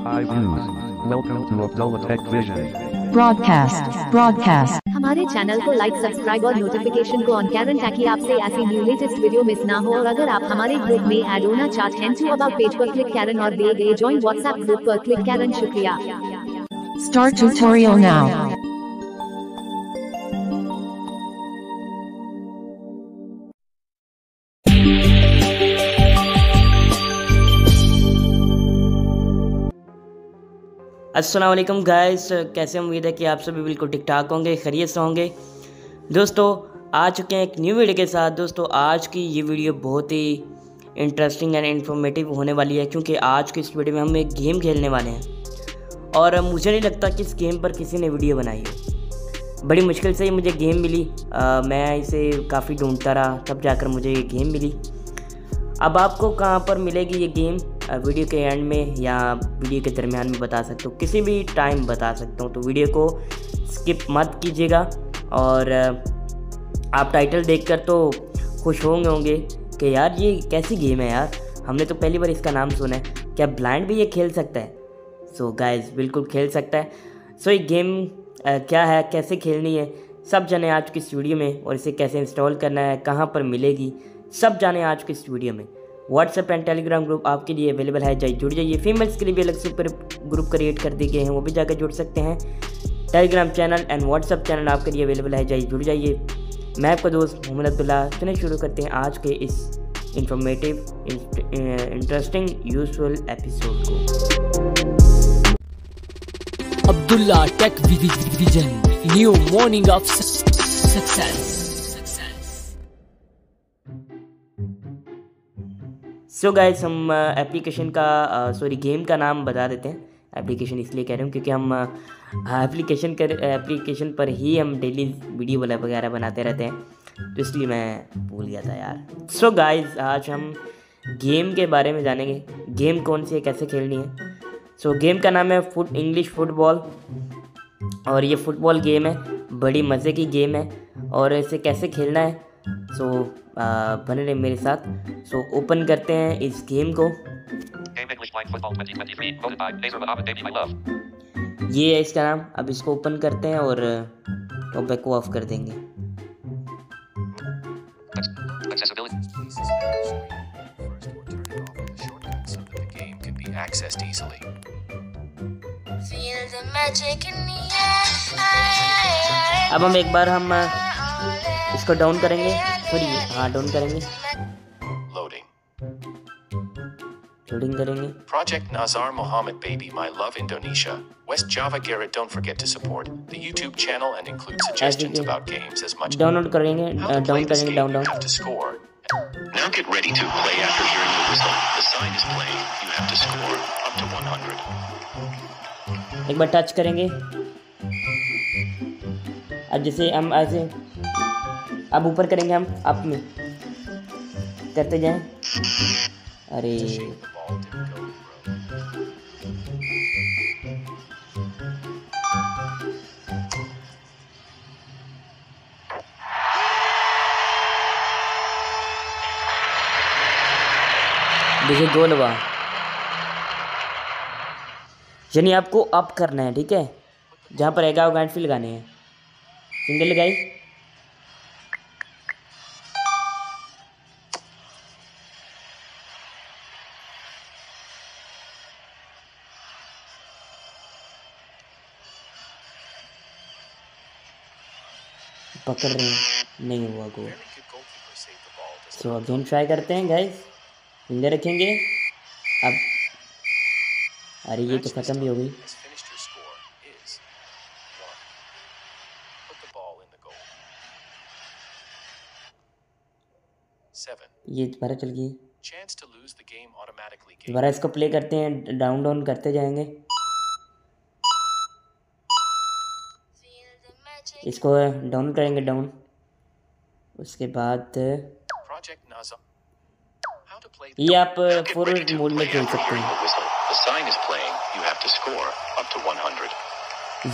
Views. Welcome to Abdullah Tech Vision. broadcast. हमारे channel को like, subscribe और notification को ऑन करें ताकि आपसे ऐसी न्यू लेटेस्ट वीडियो मिस ना हो। और अगर आप हमारे ग्रुप में ऐड होना चाहते हैं तो अबाउट पेज पर क्लिक करें और दिए गए ज्वाइन व्हाट्सएप ग्रुप पर क्लिक करें। शुक्रिया। Start tutorial now. अस्सलाम वालेकुम गाइस, कैसे उम्मीद है कि आप सभी बिल्कुल ठीक ठाक होंगे, खैरियत से होंगे। दोस्तों आ चुके हैं एक न्यू वीडियो के साथ। दोस्तों आज की ये वीडियो बहुत ही इंटरेस्टिंग एंड इन्फॉर्मेटिव होने वाली है, क्योंकि आज की इस वीडियो में हम एक गेम खेलने वाले हैं और मुझे नहीं लगता कि इस गेम पर किसी ने वीडियो बनाई हो। बड़ी मुश्किल से ही मुझे गेम मिली, मैं इसे काफ़ी ढूंढता रहा, तब जाकर मुझे ये गेम मिली। अब आपको कहाँ पर मिलेगी ये गेम, वीडियो के एंड में या वीडियो के दरमियान में बता सकता हूँ, किसी भी टाइम बता सकता हूँ, तो वीडियो को स्किप मत कीजिएगा। और आप टाइटल देखकर तो खुश होंगे कि यार ये कैसी गेम है यार, हमने तो पहली बार इसका नाम सुना है, क्या ब्लाइंड भी ये खेल सकता है? सो गाइस बिल्कुल खेल सकता है। सो ये गेम क्या है, कैसे खेलनी है, सब जाने आज की इस वीडियो में, और इसे कैसे इंस्टॉल करना है, कहाँ पर मिलेगी, सब जाने आज की इस वीडियो में। व्हाट्सएप एंड टेलीग्राम ग्रुप आपके लिए अवेलेबल है, जाइए जुड़ जाइए। फीमेल्स के लिए भी अलग से ऊपर ग्रुप क्रिएट कर दिए गए हैं, वो भी जाकर जुड़ सकते हैं। Telegram channel and WhatsApp channel आपके लिए अवेलेबल है, जाइए जुड़ जाइए। मैं आपका दोस्त मोहम्मद अब्दुल्ला। चलिए शुरू करते हैं आज के इस इंफॉर्मेटिव, इंटरेस्टिंग, यूजफुल एपिसोड को। Abdullah Tech Vision, new morning of success. So guys हम एप्लीकेशन का गेम का नाम बता देते हैं। एप्लीकेशन इसलिए कह रहे हूँ क्योंकि हम एप्लीकेशन पर ही हम डेली वीडियो वगैरह बनाते रहते हैं, तो इसलिए मैं भूल गया था यार। सो गाइस आज हम गेम के बारे में जानेंगे, गेम कौन सी है, कैसे खेलनी है। सो गेम का नाम है इंग्लिश फुटबॉल, और ये फुटबॉल गेम है, बड़ी मज़े की गेम है। और इसे कैसे खेलना है, सो बने रहे मेरे साथ। सो ओपन करते हैं इस गेम को। ये है इसका नाम। अब इसको ओपन करते हैं और टॉपिक को ऑफ कर देंगे। अब हम एक बार इसको डाउन करेंगे, सॉरी हाँ डाउन करेंगे, लोडिंग करेंगे। Project Nazar Mohammed Baby My Love Indonesia West Java Garrett. Don't forget to support the YouTube channel and include suggestions about games as much. Download करेंगे, डाउन करेंगे, down You have to score. Now get ready to play after hearing the whistle. The sign is playing. You have to score up to 100. एक बार touch करेंगे। अब जैसे हम ऐसे अब ऊपर करेंगे, हम अप में करते जाएं। अरे देखिए गोल हुआ। यानी आपको अप करना है, ठीक है, जहाँ पर एगा गाइड फी लगाने हैं। सिंगल लगाई, पकड़ रहे हैं, नहीं हुआ गोल। सो अगेन ट्राई करते हैं गाइस, फिंगर रखेंगे। अब अरे ये तो ख़त्म भी हो गई। ये दोबारा चल गई। दोबारा इसको प्ले करते हैं, डाउन डाउन करते जाएंगे। इसको डाउन करेंगे, डाउन, उसके बाद ये आप फॉरवर्ड मोड में खेल सकते हैं।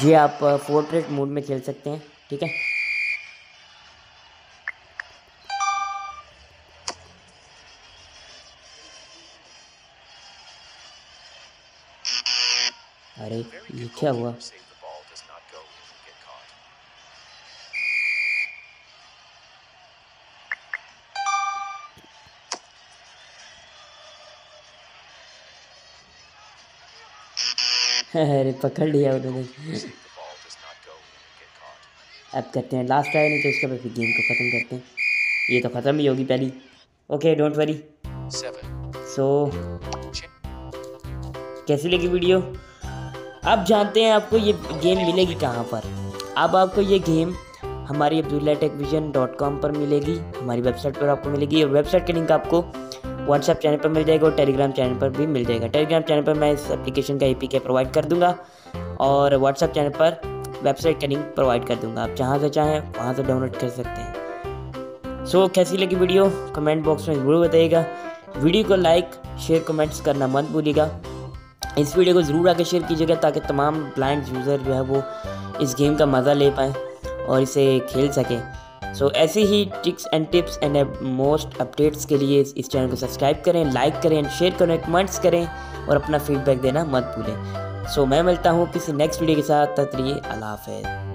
ये आप पोर्ट्रेट मोड में खेल सकते हैं, ठीक है। अरे Very ये क्या good हुआ? goalkeeper saved the ball does not go if you get caught. अरे पकड़ लिया उन्होंने। Save the ball does not go if you get caught. अब करते हैं लास्ट ट्राई, नहीं तो उसके बाद फिर गेम को ख़त्म करते हैं। ये तो ख़त्म ही होगी पहली। Okay don't worry. 7. सो कैसी लगी वीडियो? आप जानते हैं आपको ये गेम मिलेगी कहाँ पर? अब आपको ये गेम हमारी abdullahTechvision.com पर मिलेगी, हमारी वेबसाइट पर आपको मिलेगी। और वेबसाइट का लिंक आपको व्हाट्सएप चैनल पर मिल जाएगा और टेलीग्राम चैनल पर भी मिल जाएगा। टेलीग्राम चैनल पर मैं इस एप्लीकेशन का APK प्रोवाइड कर दूंगा और व्हाट्सएप चैनल पर वेबसाइट का लिंक प्रोवाइड कर दूंगा। आप जहाँ से चाहें वहाँ से डाउनलोड कर सकते हैं। सो कैसी लगी वीडियो कमेंट बॉक्स में ज़रूर बताइएगा। वीडियो को लाइक शेयर कमेंट्स करना मत भूलिएगा। इस वीडियो को ज़रूर आके शेयर कीजिएगा ताकि तमाम ब्लाइंड यूज़र जो है वो इस गेम का मज़ा ले पाएँ और इसे खेल सकें। सो ऐसे ही tricks and tips and most updates के लिए इस चैनल को सब्सक्राइब करें, लाइक करें, शेयर करें, कमेंट्स करें और अपना फीडबैक देना मत भूलें। सो मैं मिलता हूँ किसी नेक्स्ट वीडियो के साथ। तब तक के लिए अल्लाह हाफ़िज़।